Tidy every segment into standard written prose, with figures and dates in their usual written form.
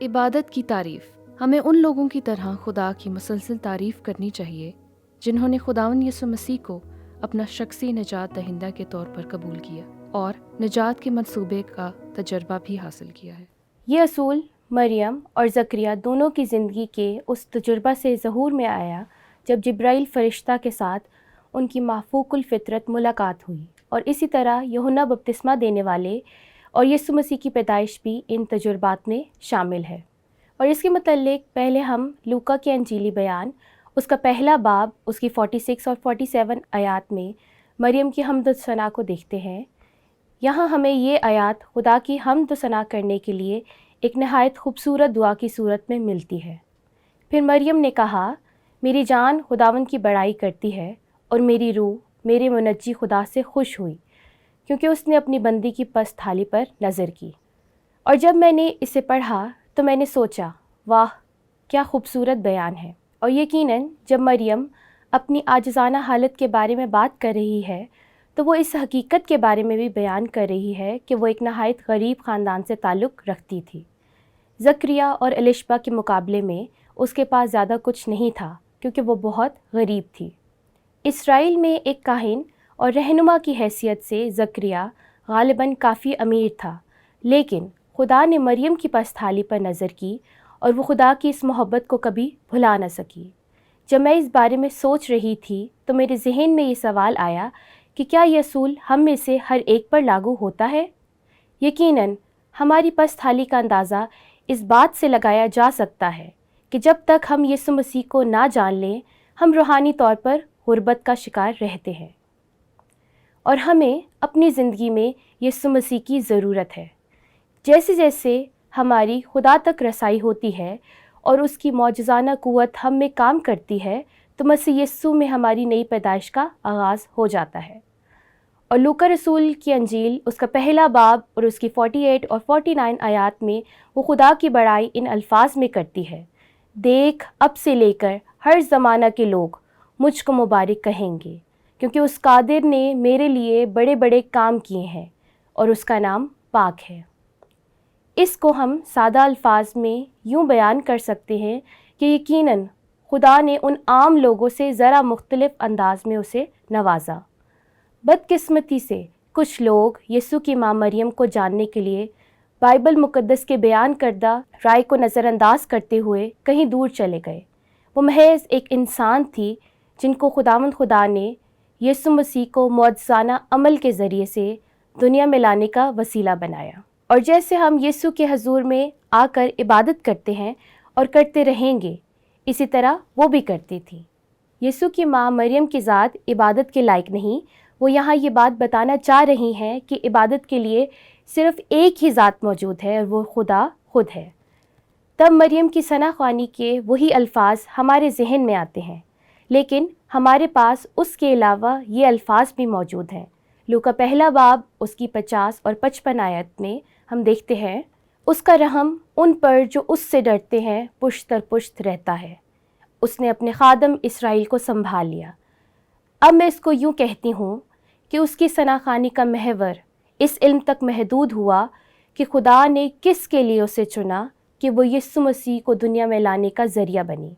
عبادت کی تعریف۔ ہمیں ان لوگوں کی طرح خدا کی مسلسل تعریف کرنی چاہیے جنہوں نے خداوند یسوع مسیح کو اپنا شخصی نجات دہندہ کے طور پر قبول کیا اور نجات کے منصوبے کا تجربہ بھی حاصل کیا ہے۔ یہ اصول مریم اور زکریا دونوں کی زندگی کے اس تجربہ سے ظہور میں آیا جب جبرائیل فرشتہ کے ساتھ ان کی مافوق الفطرت ملاقات ہوئی، اور اسی طرح یوحنا بپتسمہ دینے والے اور یسوع مسیح کی پیدائش بھی ان تجربات میں شامل ہے۔ اور اس کے متعلق پہلے ہم لوکا کے انجیلی بیان، اس کا پہلا باب، اس کی 46 اور 47 آیات میں مریم کی حمد و ثنا کو دیکھتے ہیں۔ یہاں ہمیں یہ آیات خدا کی حمد و ثنا کرنے کے لیے ایک نہایت خوبصورت دعا کی صورت میں ملتی ہے۔ پھر مریم نے کہا، میری جان خداوند کی بڑائی کرتی ہے اور میری روح میرے منجی خدا سے خوش ہوئی، کیونکہ اس نے اپنی بندی کی پست تھالی پر نظر کی۔ اور جب میں نے اسے پڑھا تو میں نے سوچا، واہ کیا خوبصورت بیان ہے۔ اور یقیناً جب مریم اپنی عاجزانہ حالت کے بارے میں بات کر رہی ہے تو وہ اس حقیقت کے بارے میں بھی بیان کر رہی ہے کہ وہ ایک نہایت غریب خاندان سے تعلق رکھتی تھی۔ زکریا اور الشبہ کے مقابلے میں اس کے پاس زیادہ کچھ نہیں تھا، کیونکہ وہ بہت غریب تھی۔ اسرائیل میں ایک کاہن اور رہنما کی حیثیت سے زکریا غالباً کافی امیر تھا، لیکن خدا نے مریم کی پست تھالی پر نظر کی اور وہ خدا کی اس محبت کو کبھی بھلا نہ سکی۔ جب میں اس بارے میں سوچ رہی تھی تو میرے ذہن میں یہ سوال آیا کہ کیا یہ اصول ہم میں سے ہر ایک پر لاگو ہوتا ہے؟ یقیناً ہماری پست تھالی کا اندازہ اس بات سے لگایا جا سکتا ہے کہ جب تک ہم یسوع مسیح کو نہ جان لیں ہم روحانی طور پر غربت کا شکار رہتے ہیں، اور ہمیں اپنی زندگی میں یسوع مسیح کی ضرورت ہے۔ جیسے جیسے ہماری خدا تک رسائی ہوتی ہے اور اس کی معجزانہ قوت ہم میں کام کرتی ہے تو مسیح یسوع میں ہماری نئی پیدائش کا آغاز ہو جاتا ہے۔ اور لوکا رسول کی انجیل، اس کا پہلا باب اور اس کی 48 اور 49 آیات میں وہ خدا کی بڑائی ان الفاظ میں کرتی ہے، دیکھ اب سے لے کر ہر زمانہ کے لوگ مجھ کو مبارک کہیں گے، کیونکہ اس قادر نے میرے لیے بڑے بڑے کام کیے ہیں اور اس کا نام پاک ہے۔ اس کو ہم سادہ الفاظ میں یوں بیان کر سکتے ہیں کہ یقیناً خدا نے ان عام لوگوں سے ذرا مختلف انداز میں اسے نوازا۔ بدقسمتی سے کچھ لوگ یسوع کی ماں مریم کو جاننے کے لیے بائبل مقدس کے بیان کردہ رائے کو نظر انداز کرتے ہوئے کہیں دور چلے گئے۔ وہ محض ایک انسان تھی جن کو خداوند خدا نے یسوع مسیح کو معجزانہ عمل کے ذریعے سے دنیا میں لانے کا وسیلہ بنایا۔ اور جیسے ہم یسوع کے حضور میں آ کر عبادت کرتے ہیں اور کرتے رہیں گے، اسی طرح وہ بھی کرتی تھی۔ یسوع کی ماں مریم کی ذات عبادت کے لائق نہیں۔ وہ یہاں یہ بات بتانا چاہ رہی ہیں کہ عبادت کے لیے صرف ایک ہی ذات موجود ہے اور وہ خدا خود ہے۔ تب مریم کی ثنا خوانی کے وہی الفاظ ہمارے ذہن میں آتے ہیں، لیکن ہمارے پاس اس کے علاوہ یہ الفاظ بھی موجود ہیں۔ لوکا پہلا باب، اس کی 50 اور 55 آیت میں ہم دیکھتے ہیں، اس کا رحم ان پر جو اس سے ڈرتے ہیں پشت در پشت رہتا ہے، اس نے اپنے خادم اسرائیل کو سنبھال لیا۔ اب میں اس کو یوں کہتی ہوں کہ اس کی ثنا خوانی کا محور اس علم تک محدود ہوا کہ خدا نے کس کے لیے اسے چنا کہ وہ یسوع مسیح کو دنیا میں لانے کا ذریعہ بنی۔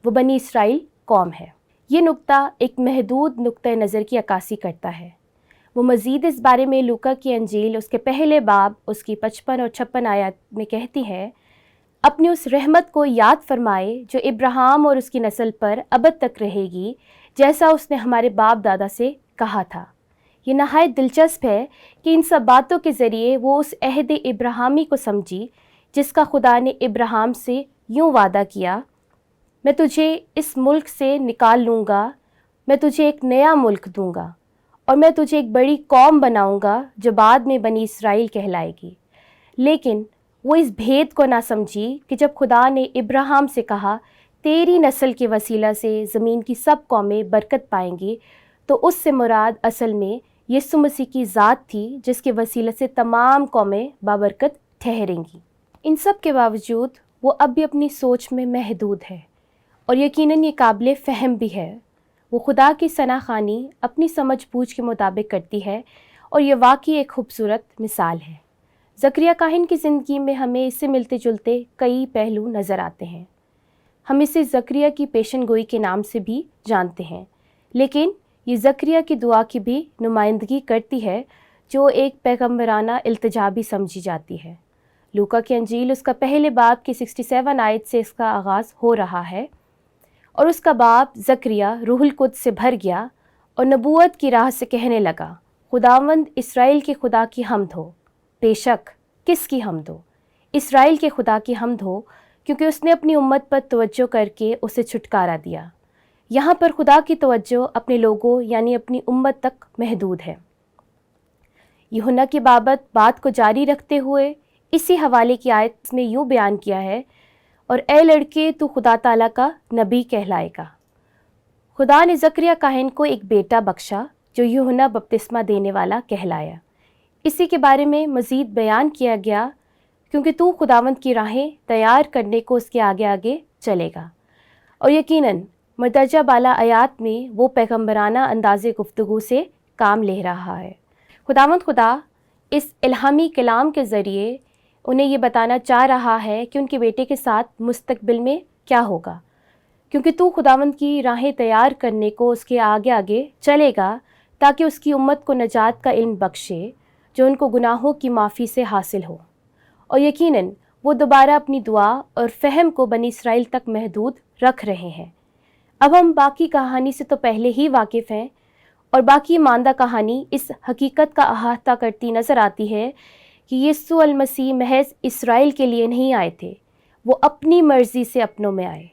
وہ بنی اسرائیل قوم ہے۔ یہ نقطہ ایک محدود نقطۂ نظر کی عکاسی کرتا ہے۔ وہ مزید اس بارے میں لوکا کی انجیل، اس کے پہلے باب، اس کی 55 اور 56 آیات میں کہتی ہے، اپنی اس رحمت کو یاد فرمائے جو ابراہیم اور اس کی نسل پر ابد تک رہے گی، جیسا اس نے ہمارے باپ دادا سے کہا تھا۔ یہ نہایت دلچسپ ہے کہ ان سب باتوں کے ذریعے وہ اس عہد ابراہیمی کو سمجھی جس کا خدا نے ابراہیم سے یوں وعدہ کیا، میں تجھے اس ملک سے نکال لوں گا، میں تجھے ایک نیا ملک دوں گا اور میں تجھے ایک بڑی قوم بناؤں گا جو بعد میں بنی اسرائیل کہلائے گی۔ لیکن وہ اس بھید کو نہ سمجھی کہ جب خدا نے ابراہیم سے کہا تیری نسل کے وسیلہ سے زمین کی سب قومیں برکت پائیں گی، تو اس سے مراد اصل میں یسوع مسیح کی ذات تھی جس کے وسیلہ سے تمام قومیں بابرکت ٹھہریں گی۔ ان سب کے باوجود وہ اب بھی اپنی سوچ میں محدود ہے، اور یقیناً یہ قابل فہم بھی ہے۔ وہ خدا کی ثنا خوانی اپنی سمجھ بوجھ کے مطابق کرتی ہے، اور یہ واقعی ایک خوبصورت مثال ہے۔ زکریا کاہن کی زندگی میں ہمیں اس سے ملتے جلتے کئی پہلو نظر آتے ہیں. ہم اسے زکریا کی پیشن گوئی کے نام سے بھی جانتے ہیں، لیکن یہ زکریا کی دعا کی بھی نمائندگی کرتی ہے جو ایک پیغمبرانہ التجا بھی سمجھی جاتی ہے. لوکا کی انجیل اس کا پہلے باب کی 67 آیت سے اس کا آغاز ہو رہا ہے، اور اس کا باب زکریا روح القدس سے بھر گیا اور نبوت کی راہ سے کہنے لگا، خداوند اسرائیل کے خدا کی حمد ہو. بے شک کس کی حمد ہو؟ اسرائیل کے خدا کی حمد ہو، کیونکہ اس نے اپنی امت پر توجہ کر کے اسے چھٹکارا دیا. یہاں پر خدا کی توجہ اپنے لوگوں یعنی اپنی امت تک محدود ہے. یوحنا کی بات کو جاری رکھتے ہوئے اسی حوالے کی آیت میں یوں بیان کیا ہے، اور اے لڑکے تو خدا تعالیٰ کا نبی کہلائے گا. خدا نے زکریا کاہن کو ایک بیٹا بخشا جو یوحنا بپتسمہ دینے والا کہلایا. اسی کے بارے میں مزید بیان کیا گیا، کیونکہ تو خداوند کی راہیں تیار کرنے کو اس کے آگے آگے چلے گا. اور یقیناً مردجہ بالا آیات میں وہ پیغمبرانہ انداز گفتگو سے کام لے رہا ہے. خداوند خدا اس الہامی کلام کے ذریعے انہیں یہ بتانا چاہ رہا ہے کہ ان کے بیٹے کے ساتھ مستقبل میں کیا ہوگا، کیونکہ تو خداوند کی راہیں تیار کرنے کو اس کے آگے آگے چلے گا تاکہ اس کی امت کو نجات کا علم بخشے جو ان کو گناہوں کی معافی سے حاصل ہو. اور یقیناً وہ دوبارہ اپنی دعا اور فہم کو بنی اسرائیل تک محدود رکھ رہے ہیں. اب ہم باقی کہانی سے تو پہلے ہی واقف ہیں، اور باقی ماندہ کہانی اس حقیقت کا احاطہ کرتی نظر آتی ہے کہ یسوع المسیح محض اسرائیل کے لیے نہیں آئے تھے، وہ اپنی مرضی سے اپنوں میں آئے.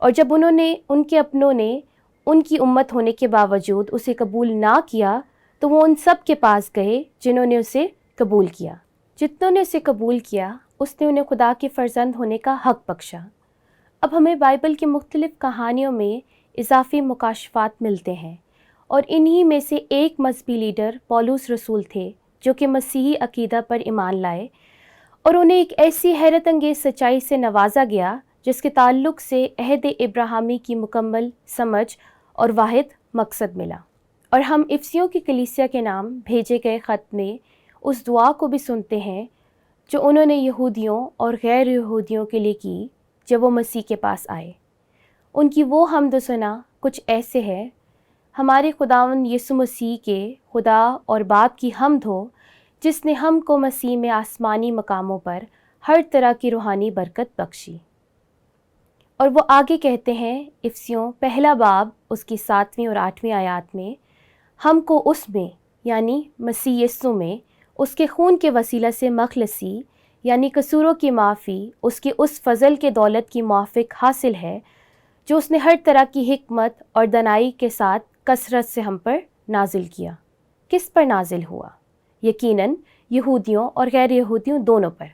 اور جب ان کے اپنوں نے ان کی امت ہونے کے باوجود اسے قبول نہ کیا تو وہ ان سب کے پاس گئے جنہوں نے اسے قبول کیا. جتنوں نے اسے قبول کیا اس نے انہیں خدا کے فرزند ہونے کا حق بخشا. اب ہمیں بائبل کی مختلف کہانیوں میں اضافی مکاشفات ملتے ہیں، اور انہی میں سے ایک مذہبی لیڈر پولس رسول تھے جو کہ مسیحی عقیدہ پر ایمان لائے، اور انہیں ایک ایسی حیرت انگیز سچائی سے نوازا گیا جس کے تعلق سے عہد ابراہیمی کی مکمل سمجھ اور واحد مقصد ملا. اور ہم افسیوں کی کلیسیا کے نام بھیجے گئے خط میں اس دعا کو بھی سنتے ہیں جو انہوں نے یہودیوں اور غیر یہودیوں کے لیے کی جب وہ مسیح کے پاس آئے. ان کی وہ حمد و ثنا کچھ ایسے ہے، ہمارے خداوند یسوع مسیح کے خدا اور باپ کی حمد ہو جس نے ہم کو مسیح میں آسمانی مقاموں پر ہر طرح کی روحانی برکت بخشی. اور وہ آگے کہتے ہیں افسیوں پہلا باب اس کی 7ویں اور 8ویں آیات میں، ہم کو اس میں یعنی مسیح یسوع میں اس کے خون کے وسیلہ سے مخلصی یعنی قصوروں کی معافی اس کے اس فضل کے دولت کی موافق حاصل ہے جو اس نے ہر طرح کی حکمت اور دانائی کے ساتھ کثرت سے ہم پر نازل کیا. کس پر نازل ہوا؟ یقیناً یہودیوں اور غیر یہودیوں دونوں پر.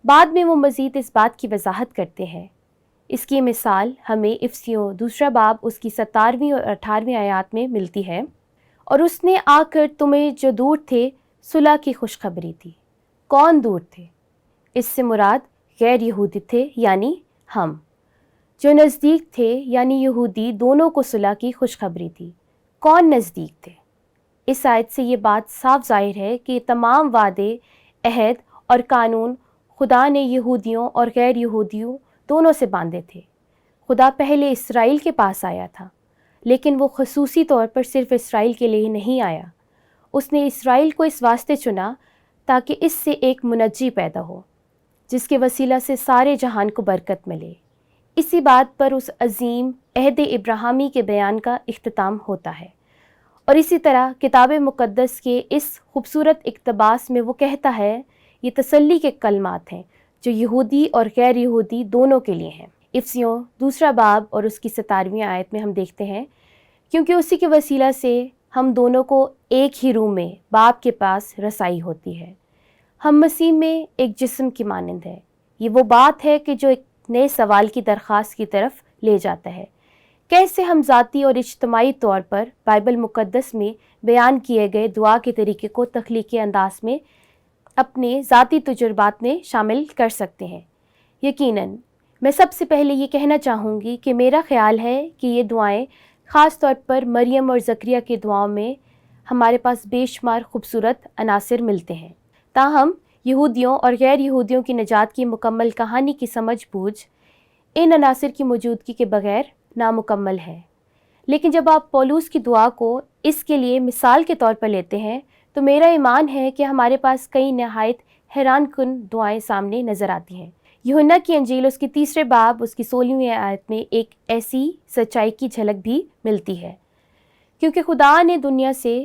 بعد میں وہ مزید اس بات کی وضاحت کرتے ہیں. اس کی مثال ہمیں افسیوں دوسرا باب اس کی 17ویں اور 18ویں آیات میں ملتی ہے، اور اس نے آ کر تمہیں جو دور تھے صلح کی خوشخبری تھی. کون دور تھے؟ اس سے مراد غیر یہودی تھے یعنی ہم. جو نزدیک تھے یعنی یہودی دونوں کو صلح کی خوشخبری تھی. کون نزدیک تھے؟ اس آیت سے یہ بات صاف ظاہر ہے کہ تمام وعدے، عہد اور قانون خدا نے یہودیوں اور غیر یہودیوں دونوں سے باندھے تھے. خدا پہلے اسرائیل کے پاس آیا تھا، لیکن وہ خصوصی طور پر صرف اسرائیل کے لیے نہیں آیا. اس نے اسرائیل کو اس واسطے چنا تاکہ اس سے ایک منجی پیدا ہو جس کے وسیلہ سے سارے جہان کو برکت ملے. اسی بات پر اس عظیم عہد ابراہیمی کے بیان کا اختتام ہوتا ہے. اور اسی طرح کتاب مقدس کے اس خوبصورت اقتباس میں وہ کہتا ہے، یہ تسلی کے کلمات ہیں جو یہودی اور غیر یہودی دونوں کے لیے ہیں. افسیوں دوسرا باب اور اس کی 17ویں آیت میں ہم دیکھتے ہیں، کیونکہ اسی کے وسیلہ سے ہم دونوں کو ایک ہی روح میں باپ کے پاس رسائی ہوتی ہے. ہم مسیح میں ایک جسم کی مانند ہے. یہ وہ بات ہے کہ جو ایک نئے سوال کی درخواست کی طرف لے جاتا ہے. کیسے ہم ذاتی اور اجتماعی طور پر بائبل مقدس میں بیان کیے گئے دعا کے طریقے کو تخلیقی انداز میں اپنے ذاتی تجربات میں شامل کر سکتے ہیں؟ یقیناً میں سب سے پہلے یہ کہنا چاہوں گی کہ میرا خیال ہے کہ یہ دعائیں خاص طور پر مریم اور زکریا کی دعاؤں میں ہمارے پاس بے شمار خوبصورت عناصر ملتے ہیں. تاہم یہودیوں اور غیر یہودیوں کی نجات کی مکمل کہانی کی سمجھ بوجھ ان عناصر کی موجودگی کے بغیر نامکمل ہے۔ لیکن جب آپ پولس کی دعا کو اس کے لیے مثال کے طور پر لیتے ہیں تو میرا ایمان ہے کہ ہمارے پاس کئی نہایت حیران کن دعائیں سامنے نظر آتی ہیں۔ یوحنا کی انجیل اس کی 3 باب اس کی 16ویں آیت میں ایک ایسی سچائی کی جھلک بھی ملتی ہے، کیونکہ خدا نے دنیا سے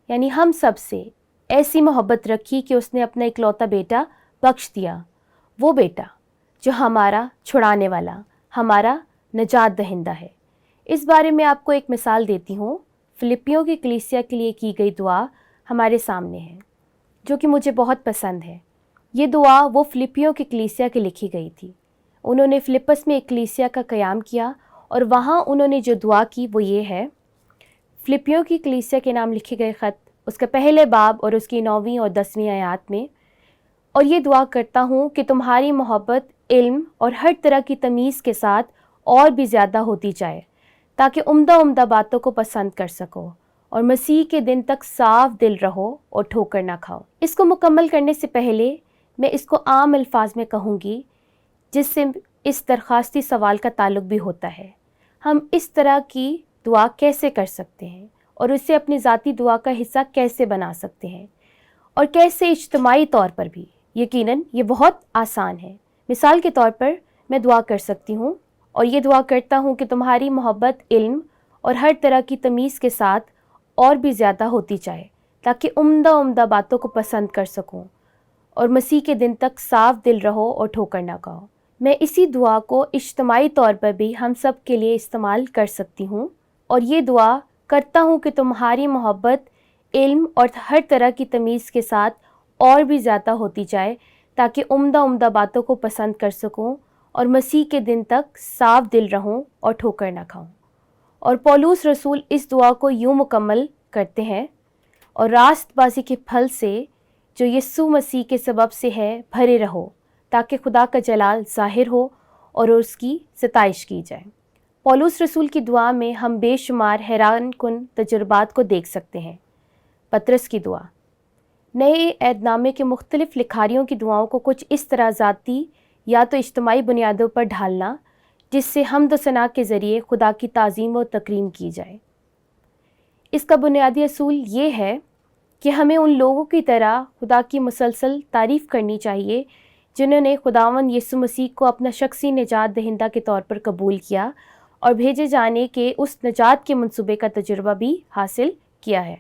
یعنی ہم سب سے ایسی محبت رکھی کہ اس نے اپنا اکلوتا بیٹا بخش دیا، وہ بیٹا جو ہمارا چھڑانے والا، ہمارا نجات دہندہ ہے۔ اس بارے میں آپ کو ایک مثال دیتی ہوں۔ فلپیوں کی کلیسیا کے لیے کی گئی دعا ہمارے سامنے ہے، جو کہ مجھے بہت پسند ہے۔ یہ دعا وہ فلپیوں کی کلیسیا کے لکھی گئی تھی۔ انہوں نے فلپس میں ایک کلیسیا کا قیام کیا اور وہاں انہوں نے جو دعا کی وہ یہ ہے۔ فلپیوں کی کلیسیا کے نام لکھے گئے خط اس کا پہلے باب اور اس کی 9ویں اور 10ویں آیات میں، اور یہ دعا کرتا ہوں کہ تمہاری محبت علم اور ہر طرح کی تمیز کے ساتھ اور بھی زیادہ ہوتی جائے، تاکہ عمدہ باتوں کو پسند کر سکو اور مسیح کے دن تک صاف دل رہو اور ٹھوکر نہ کھاؤ۔ اس کو مکمل کرنے سے پہلے میں اس کو عام الفاظ میں کہوں گی، جس سے اس درخواستی سوال کا تعلق بھی ہوتا ہے۔ ہم اس طرح کی دعا کیسے کر سکتے ہیں اور اسے اپنی ذاتی دعا کا حصہ کیسے بنا سکتے ہیں، اور کیسے اجتماعی طور پر بھی؟ یقیناً یہ بہت آسان ہے۔ مثال کے طور پر میں دعا کر سکتی ہوں، اور یہ دعا کرتا ہوں کہ تمہاری محبت علم اور ہر طرح کی تمیز کے ساتھ اور بھی زیادہ ہوتی جائے، تاکہ عمدہ باتوں کو پسند کر سکوں اور مسیح کے دن تک صاف دل رہو اور ٹھوکر نہ کھاؤ۔ میں اسی دعا کو اجتماعی طور پر بھی ہم سب کے لیے استعمال کر سکتی ہوں، اور یہ دعا کرتا ہوں کہ تمہاری محبت علم اور ہر طرح کی تمیز کے ساتھ اور بھی زیادہ ہوتی جائے، تاکہ عمدہ باتوں کو پسند کر سکوں اور مسیح کے دن تک صاف دل رہوں اور ٹھوکر نہ کھاؤں۔ اور پولس رسول اس دعا کو یوں مکمل کرتے ہیں، اور راست بازی کے پھل سے جو یسوع مسیح کے سبب سے ہے بھرے رہو، تاکہ خدا کا جلال ظاہر ہو اور اس کی ستائش کی جائے۔ پولس رسول کی دعا میں ہم بے شمار حیران کن تجربات کو دیکھ سکتے ہیں۔ پطرس کی دعا، نئے عہد نامے کے مختلف لکھاریوں کی دعاؤں کو کچھ اس طرح ذاتی یا تو اجتماعی بنیادوں پر ڈھالنا جس سے حمد و ثنا کے ذریعے خدا کی تعظیم و تکریم کی جائے۔ اس کا بنیادی اصول یہ ہے کہ ہمیں ان لوگوں کی طرح خدا کی مسلسل تعریف کرنی چاہیے جنہوں نے خداوند یسوع مسیح کو اپنا شخصی نجات دہندہ کے طور پر قبول کیا اور بھیجے جانے کے اس نجات کے منصوبے کا تجربہ بھی حاصل کیا ہے۔